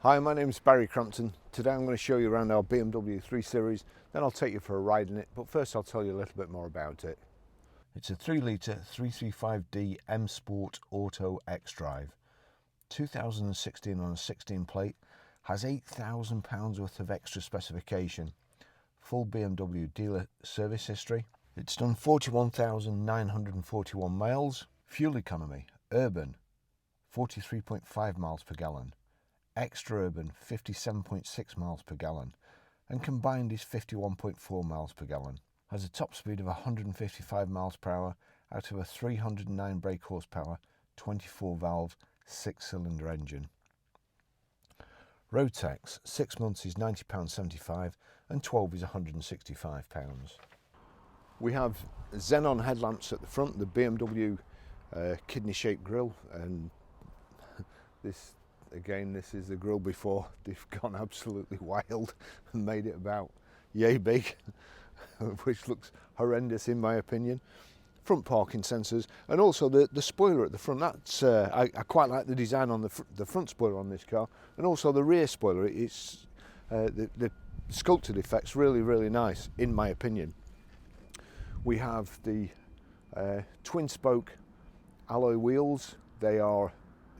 Hi, my name is Barry Crampton. Today I'm going to show you around our BMW 3 Series, then I'll take you for a ride in it, but first I'll tell you a little bit more about it. It's a 3 litre 335D M Sport Auto xDrive. 2016 on a 16 plate, has £8,000 worth of extra specification. Full BMW dealer service history. It's done 41,941 miles. Fuel economy, urban, 43.5 miles per gallon. Extra urban 57.6 miles per gallon, and combined is 51.4 miles per gallon. Has a top speed of 155 miles per hour out of a 309 brake horsepower, 24 valve, 6-cylinder engine. Road tax, 6 months is £90.75 and 12 is £165. We have xenon headlamps at the front, the BMW kidney shaped grille, and this is the grille before they've gone absolutely wild and made it about yay big, which looks horrendous in my opinion. Front parking sensors, and also the spoiler at the front. That's I quite like the design on the front spoiler on this car, and also the rear spoiler. It's the sculpted effect's really nice in my opinion. We have the twin spoke alloy wheels. They are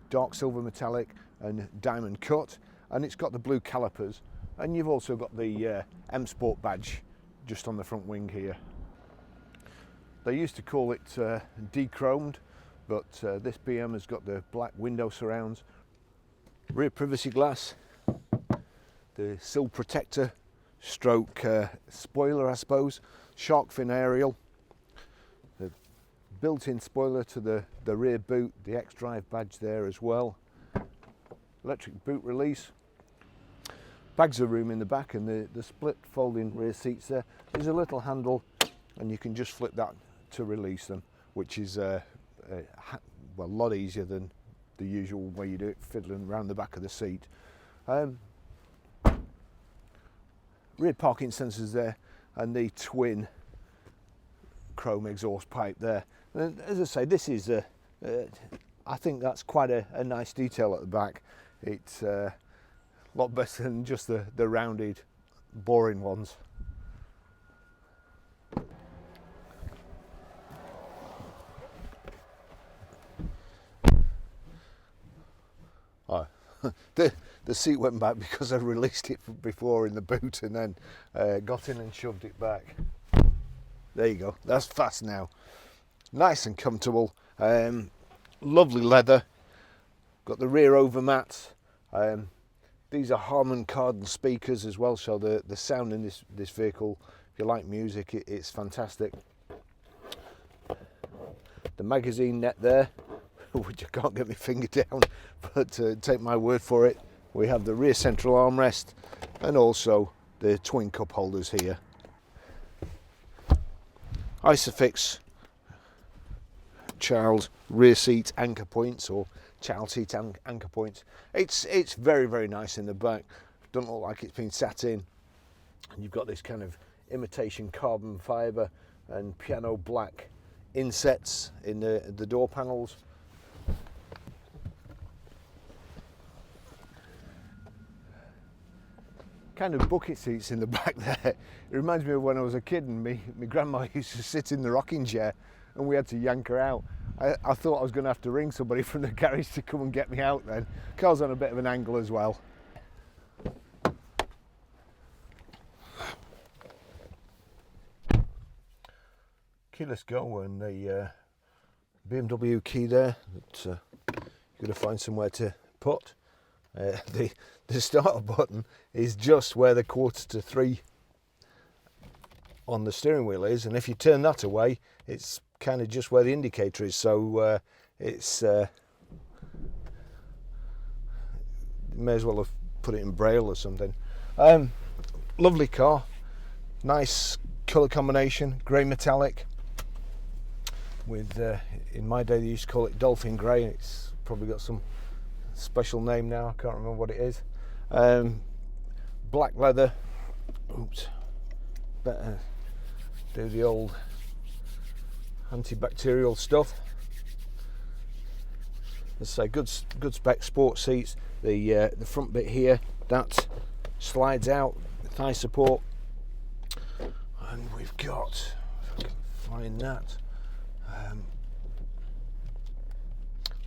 dark silver metallic and diamond cut, and it's got the blue calipers, and you've also got the M Sport badge just on the front wing here. They used to call it de-chromed, but this BM has got the black window surrounds, rear privacy glass, the sill protector stroke spoiler I suppose, shark fin aerial, the built-in spoiler to the rear boot, the xDrive badge there as well. Electric boot release, bags of room in the back, and the split folding rear seats there. There's a little handle and you can just flip that to release them, which is well, a lot easier than the usual way you do it, fiddling around the back of the seat. Rear parking sensors there, and the twin chrome exhaust pipe there. And as I say, this is I think that's quite a nice detail at the back. It's a lot better than just the rounded, boring ones. Oh, the seat went back because I released it before in the boot and then got in and shoved it back. There you go, that's fast now. Nice and comfortable, lovely leather. Got the rear over mats. These are Harman Kardon speakers as well, so the sound in this vehicle, if you like music, it's fantastic. The magazine net there, which I can't get my finger down, but take my word for it. We have the rear central armrest and also the twin cup holders here. Isofix child rear seat anchor points, or child seat anchor points. It's very nice in the back. Doesn't look like it's been sat in. And you've got this kind of imitation carbon fibre and piano black insets in the door panels. Kind of bucket seats in the back there. It reminds me of when I was a kid and my grandma used to sit in the rocking chair and we had to yank her out. I thought I was going to have to ring somebody from the garage to come and get me out then. Car's on a bit of an angle as well. Keyless go, and the BMW key there that you're going to find somewhere to put. The start button is just where the 2:45 on the steering wheel is, and if you turn that away, it's kind of just where the indicator is, so it's may as well have put it in braille or something. Lovely car, nice colour combination, grey metallic with in my day they used to call it dolphin grey. It's probably got some special name now, I can't remember what it is. Black leather. Oops, better do the old antibacterial stuff. Let's say good spec sports seats. The front bit here, that slides out, thigh support, and we've got, if I can find that,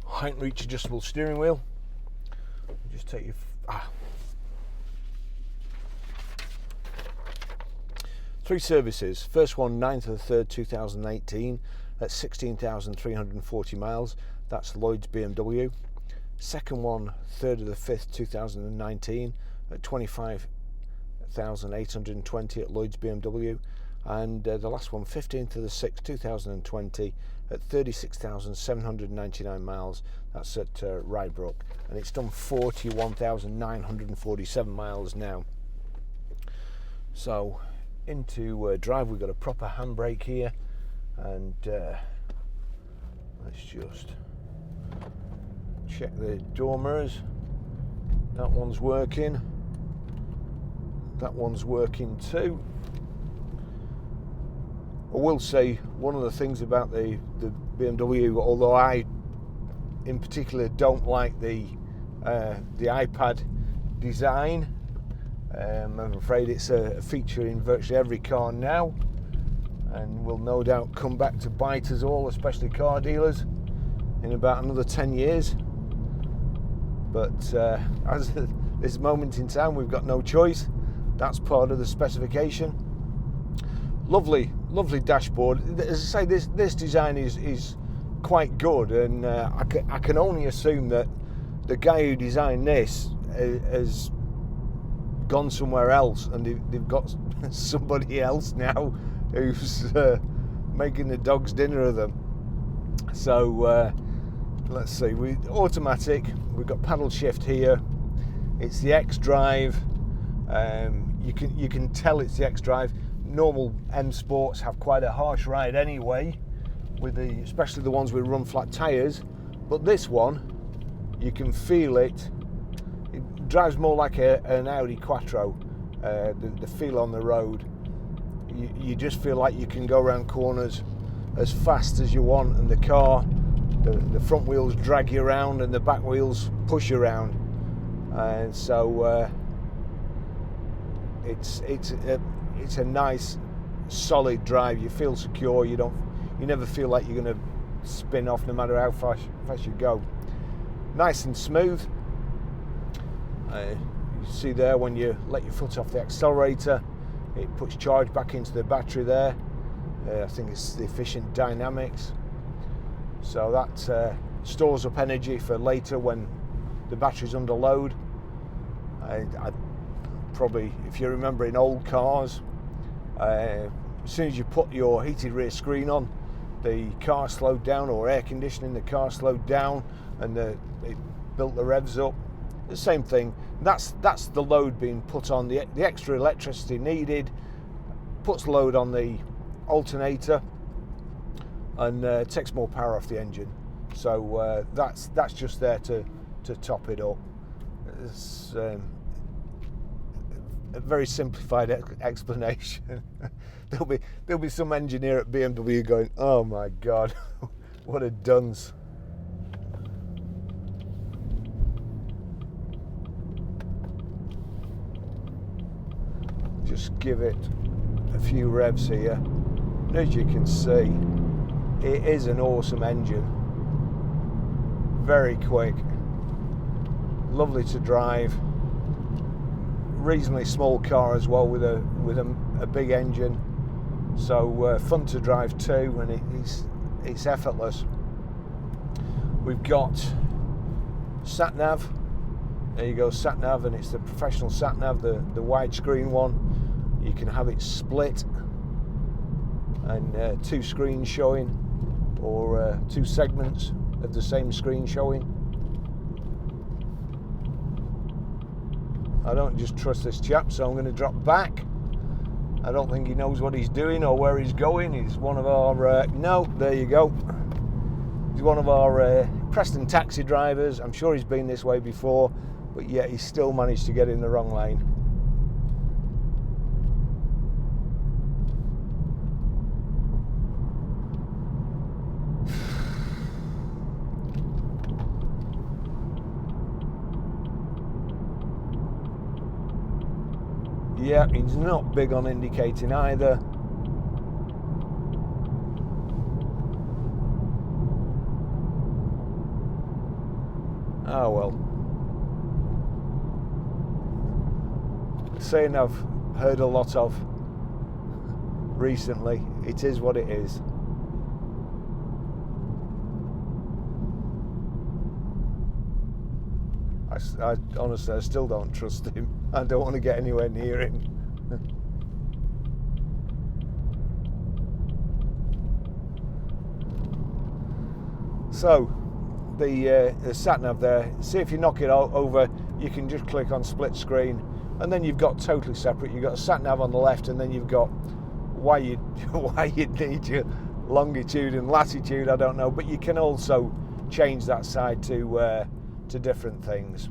height and reach adjustable steering wheel. Just take your 3 services. First one 9th of the 3rd 2018 at 16,340 miles. That's Lloyd's BMW. Second one 3rd of the 5th 2019 at 25,820 at Lloyd's BMW. And the last one 15th of the 6th 2020 at 36,799 miles. That's at Rybrook, and it's done 41,947 miles now. So into drive, we've got a proper handbrake here, and let's just check the door mirrors. That one's working. That one's working too. I will say one of the things about the BMW, although I in particular don't like the iPad design, I'm afraid it's a feature in virtually every car now, and will no doubt come back to bite us all, especially car dealers, in about another 10 years. But as of this moment in time, we've got no choice. That's part of the specification. Lovely dashboard. As I say, this design is quite good, and I can only assume that the guy who designed this has gone somewhere else, and they've got somebody else now who's making the dog's dinner of them. So let's see, automatic. We've got paddle shift here. It's the xDrive. You can tell it's the xDrive. Normal M Sports have quite a harsh ride anyway, especially the ones with run flat tyres. But this one, you can feel it. It drives more like an Audi Quattro. The feel on the road, you just feel like you can go around corners as fast as you want, and the car, the front wheels drag you around and the back wheels push you around, and so it's a nice solid drive. You feel secure. You never feel like you're going to spin off, no matter how fast you go. Nice and smooth. You see there, when you let your foot off the accelerator, it puts charge back into the battery there. I think it's the efficient dynamics, so that stores up energy for later when the battery's under load. I probably, if you remember in old cars, as soon as you put your heated rear screen on, the car slowed down, or air conditioning, the car slowed down, and it built the revs up. The same thing. That's the load being put on. The extra electricity needed puts load on the alternator and takes more power off the engine. So that's just there to top it up. It's a very simplified explanation. There'll be some engineer at BMW going, "Oh my God, what a dunce." Just give it a few revs here, and as you can see, it is an awesome engine. Very quick, lovely to drive. Reasonably small car as well, with a big engine, so fun to drive too, and it's effortless. We've got sat nav. There you go, sat nav, and it's the professional sat nav, the widescreen one. You can have it split and 2 screens showing, or 2 segments of the same screen showing. I don't just trust this chap, so I'm going to drop back. I don't think he knows what he's doing or where he's going. He's one of our no, there you go. He's one of our Preston taxi drivers. I'm sure he's been this way before, but yet he still managed to get in the wrong lane. Yeah, he's not big on indicating either. Oh well. Saying I've heard a lot of recently, it is what it is. I honestly, I still don't trust him. I don't want to get anywhere near him. So, the sat-nav there, see if you knock it over, you can just click on split screen, and then you've got totally separate. You've got a sat-nav on the left, and then you've got why you'd need your longitude and latitude, I don't know, but you can also change that side to different things.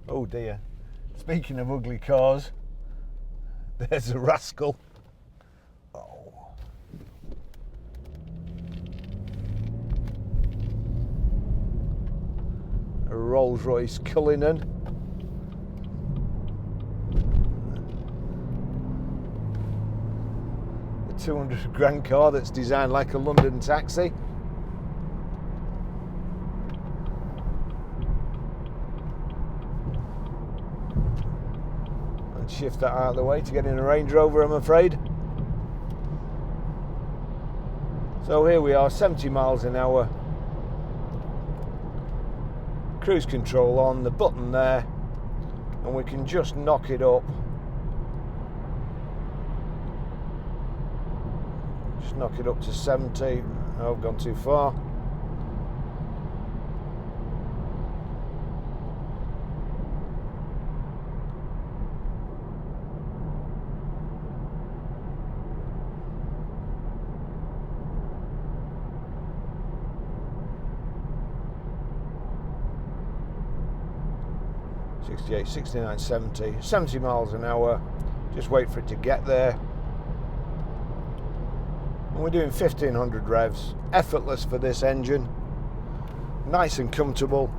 Oh dear, speaking of ugly cars, there's a rascal. Oh. A Rolls-Royce Cullinan. A 200 grand car that's designed like a London taxi. Shift that out of the way to get in a Range Rover, I'm afraid. So here we are, 70 miles an hour. Cruise control on, the button there, and we can just knock it up. Just knock it up to 70. Oh, I've gone too far. .68, 69, 70 miles an hour. Just wait for it to get there. And we're doing 1500 revs. Effortless for this engine. Nice and comfortable.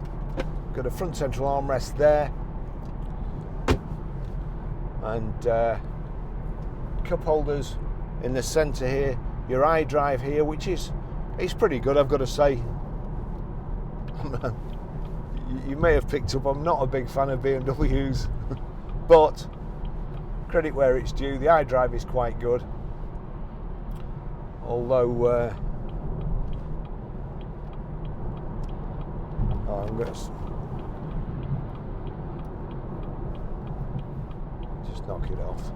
Got a front central armrest there. And cup holders in the centre here. Your iDrive here, which is pretty good, I've got to say. You may have picked up, I'm not a big fan of BMWs, but credit where it's due, the iDrive is quite good. Although, I'm going to just knock it off.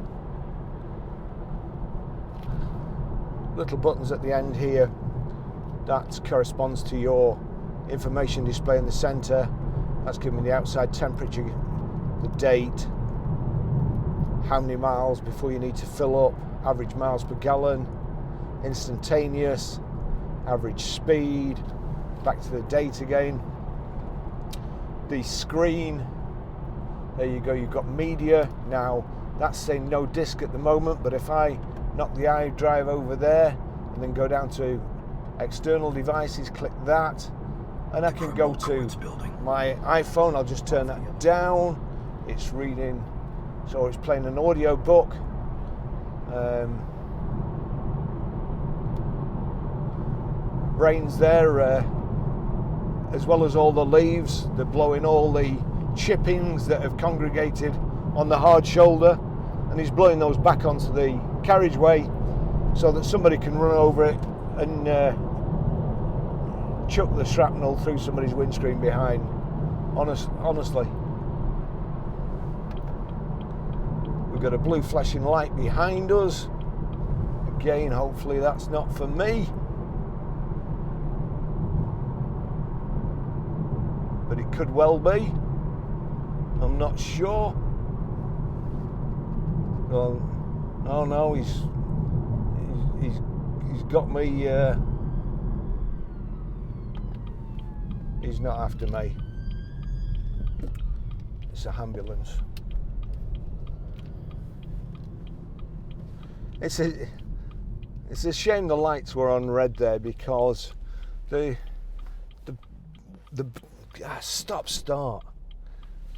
Little buttons at the end here, that corresponds to your information display in the centre. That's giving me the outside temperature, the date, how many miles before you need to fill up, average miles per gallon, instantaneous, average speed, back to the date again. The screen, there you go, you've got media. Now that's saying no disc at the moment, but if I knock the iDrive over there and then go down to external devices, click that, and I can go to my iPhone. I'll just turn that down. It's reading, so it's playing an audio book. Rain's there, as well as all the leaves. They're blowing all the chippings that have congregated on the hard shoulder, and he's blowing those back onto the carriageway so that somebody can run over it and chuck the shrapnel through somebody's windscreen behind. Honestly. We've got a blue flashing light behind us. Again, hopefully that's not for me. But it could well be. I'm not sure. Well, oh no, he's got me. He's not after me. It's an ambulance. It's a shame the lights were on red there, because the stop start.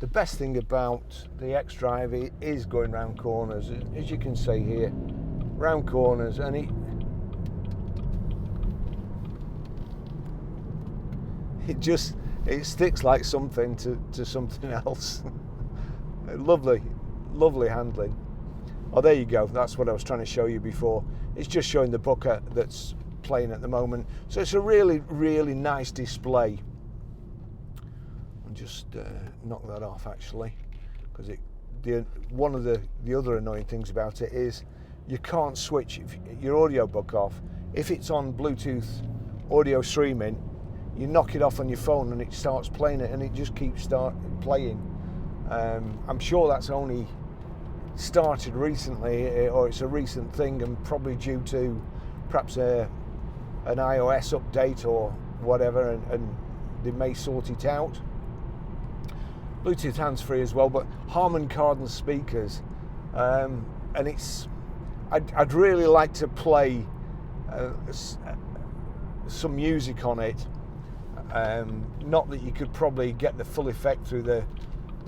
The best thing about the xDrive is going round corners, as you can see here, round corners, and it sticks like something to something else. Lovely handling. Oh, there you go. That's what I was trying to show you before. It's just showing the bucket that's playing at the moment. So it's a really nice display. I'll just knock that off actually, because one of the other annoying things about it is you can't switch your audio book off. If it's on Bluetooth audio streaming, you knock it off on your phone and it starts playing it, and it just keeps playing. I'm sure that's only started recently, or it's a recent thing, and probably due to perhaps an iOS update or whatever, and they may sort it out. Bluetooth hands-free as well, but Harman Kardon speakers, and I'd really like to play some music on it. Not that you could probably get the full effect through the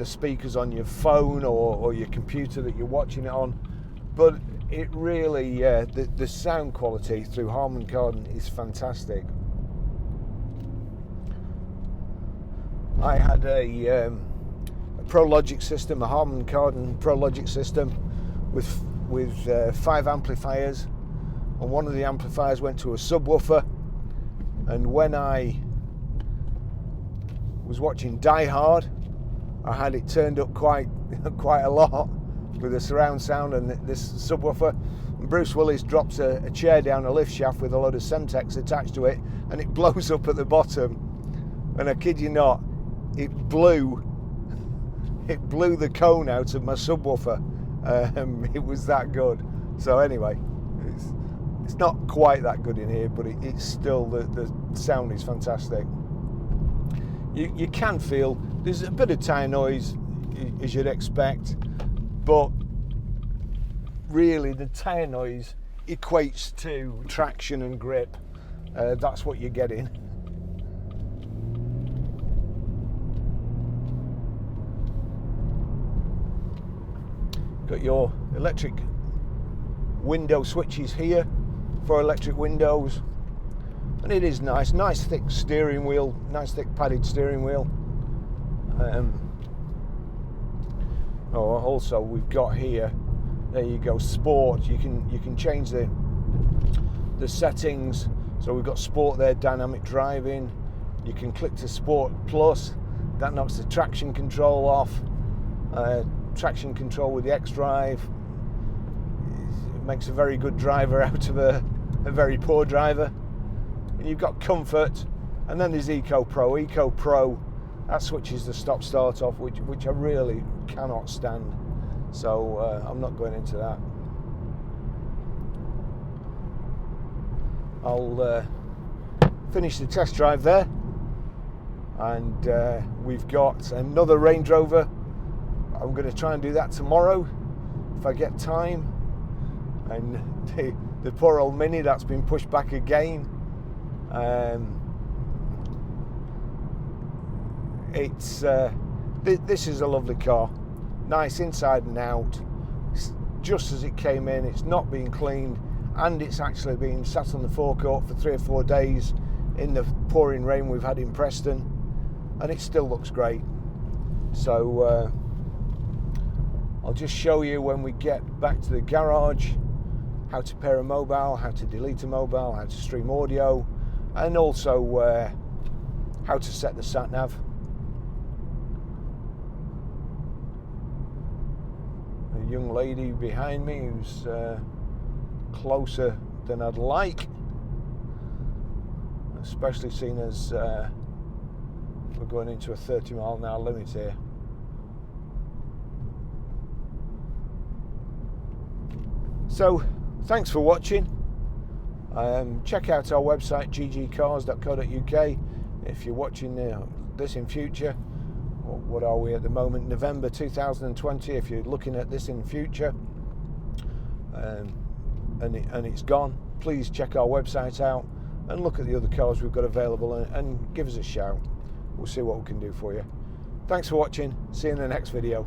speakers on your phone or your computer that you're watching it on, but it really, the sound quality through Harman Kardon is fantastic. I had a ProLogic system, a Harman Kardon ProLogic system with 5 amplifiers, and one of the amplifiers went to a subwoofer, and when I was watching Die Hard, I had it turned up quite a lot with the surround sound and this subwoofer. And Bruce Willis drops a chair down a lift shaft with a load of Semtex attached to it, and it blows up at the bottom. And I kid you not, it blew the cone out of my subwoofer. It was that good. So anyway, it's not quite that good in here, but it's still, the sound is fantastic. You can feel there's a bit of tyre noise, as you'd expect, but really the tyre noise equates to traction and grip. That's what you're getting. Got your electric window switches here for electric windows, and it is nice thick steering wheel, nice thick padded steering wheel. Also we've got here, there you go, sport. You can change the settings. So we've got sport there, dynamic driving. You can click to Sport Plus. That knocks the traction control off. Traction control with the xDrive. It makes a very good driver out of a very poor driver. And you've got comfort, and then there's Eco Pro. Eco Pro, that switches the stop start off, which I really cannot stand. So I'm not going into that. I'll finish the test drive there, and we've got another Range Rover. I'm going to try and do that tomorrow if I get time. And the poor old Mini, that's been pushed back again. This is a lovely car, nice inside and out. It's just as it came in. It's not been cleaned, and it's actually been sat on the forecourt for 3 or 4 days in the pouring rain we've had in Preston, and it still looks great. So I'll just show you when we get back to the garage how to pair a mobile, how to delete a mobile, how to stream audio, and also how to set the sat nav. A young lady behind me who's closer than I'd like, especially seeing as we're going into a 30-mile-an-hour limit here. So thanks for watching. Check out our website, ggcars.co.uk, if you're watching this in future. What are we at the moment? November 2020, if you're looking at this in future, and it's gone, please check our website out and look at the other cars we've got available, and give us a shout. We'll see what we can do for you. Thanks for watching, see you in the next video.